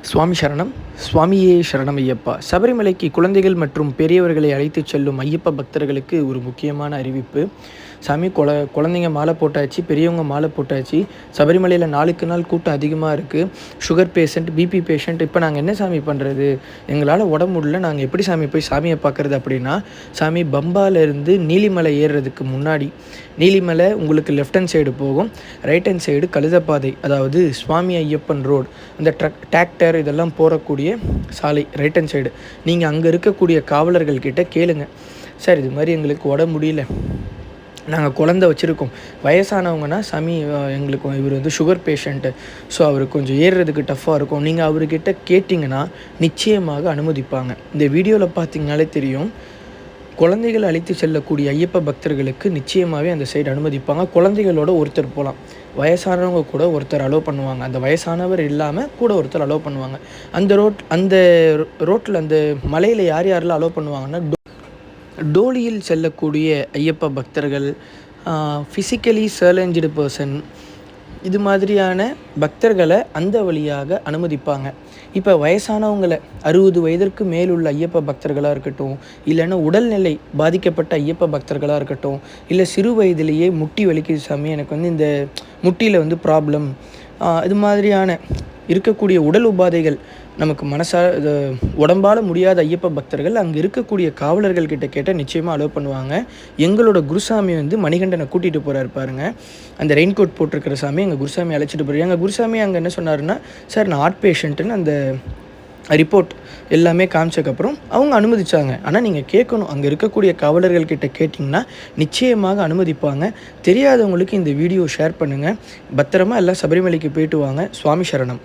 சுவாமி சரணம். சுவாமியே சரணம் ஐயப்பா. சபரிமலைக்கு குழந்தைகள் மற்றும் பெரியவர்களை அழைத்துச் செல்லும் ஐயப்ப பக்தர்களுக்கு ஒரு முக்கியமான அறிவிப்பு. சாமி, குழந்தைங்க மாலை போட்டாச்சு, பெரியவங்க மாலை போட்டாச்சு. சபரிமலையில் நாளுக்கு நாள் கூட்டம் அதிகமாக இருக்குது. Sugar patient, BP patient. இப்போ நாங்கள் என்ன சாமி பண்ணுறது? எங்களால் உடம்பு முடியல, நாங்கள் எப்படி சாமி போய் சாமியை பார்க்குறது அப்படின்னா, சாமி பம்பாலேருந்து நீலிமலை ஏறுறதுக்கு முன்னாடி, நீலிமலை உங்களுக்கு லெஃப்ட் ஹேண்ட் சைடு போகும், ரைட் ஹேண்ட் சைடு கழுதப்பாதை, அதாவது சுவாமி ஐயப்பன் ரோடு, அந்த டிராக்டர் இதெல்லாம் போகக்கூடிய சாலை ரைட் ஹேண்ட் சைடு. நீங்கள் அங்கே இருக்கக்கூடிய காவலர்கள்கிட்ட கேளுங்க, சார் இது மாதிரி எங்களுக்கு உடம்பு முடியல, நாங்கள் குழந்த வச்சுருக்கோம், வயசானவங்கன்னா சாமி எங்களுக்கு இவர் வந்து சுகர் பேஷண்ட்டு, ஸோ அவருக்கு கொஞ்சம் ஏறுறதுக்கு டஃப்பாக இருக்கும், நீங்கள் அவர்கிட்ட கேட்டிங்கன்னா நிச்சயமாக அனுமதிப்பாங்க. இந்த வீடியோவில் பார்த்தீங்கனாலே தெரியும், குழந்தைகள் அழைத்து செல்லக்கூடிய ஐயப்ப பக்தர்களுக்கு நிச்சயமாகவே அந்த சைடு அனுமதிப்பாங்க. குழந்தைகளோட ஒருத்தர் போகலாம், வயசானவங்க கூட ஒருத்தர் அலோவ் பண்ணுவாங்க, அந்த வயசானவர் இல்லாமல் கூட ஒருத்தர் அலோவ் பண்ணுவாங்க. அந்த ரோட்டில் அந்த மலையில் யார் யாரெல்லாம் அலோவ் பண்ணுவாங்கன்னா, டோலியில் செல்லக்கூடிய ஐயப்ப பக்தர்கள், ஃபிசிக்கலி சேலஞ்சு பர்சன், இது மாதிரியான பக்தர்களை அந்த வழியாக அனுமதிப்பாங்க. இப்போ வயசானவங்களை 60 வயதிற்கு மேலுள்ள ஐயப்ப பக்தர்களாக இருக்கட்டும், இல்லைன்னா உடல்நிலை பாதிக்கப்பட்ட ஐயப்ப பக்தர்களாக இருக்கட்டும், இல்லை சிறு வயதிலேயே முட்டி வலிக்குது சாமி, எனக்கு வந்து இந்த முட்டியில் வந்து ப்ராப்ளம், இது மாதிரியான இருக்கக்கூடிய உடல் உபாதைகள், நமக்கு இது உடம்பால் முடியாத ஐயப்ப பக்தர்கள் அங்கே இருக்கக்கூடிய காவலர்கள்கிட்ட கேட்டால் நிச்சயமாக அலோவ் பண்ணுவாங்க. எங்களோட குருசாமி வந்து மணிகண்டனை கூட்டிகிட்டு போகிறாரு பாருங்க, அந்த ரெயின்கோட் போட்டிருக்கிற சாமி எங்கள் குருசாமி அழைச்சிட்டு போகிறாரு. எங்கள் குருசாமி அங்கே என்ன சொன்னார்னா, சார் நான் ஹார்ட் பேஷண்ட்டுன்னு அந்த ரிப்போர்ட் எல்லாமே காமிச்சக்கப்புறம் அவங்க அனுமதிச்சாங்க. ஆனால் நீங்கள் கேட்கணும், அங்கே இருக்கக்கூடிய காவலர்கள்கிட்ட கேட்டிங்கன்னா நிச்சயமாக அனுமதிப்பாங்க. தெரியாதவங்களுக்கு இந்த வீடியோ ஷேர் பண்ணுங்கள். பத்திரமா எல்லாம் சபரிமலைக்கு போயிட்டு வாங்க. சுவாமி சரணம்.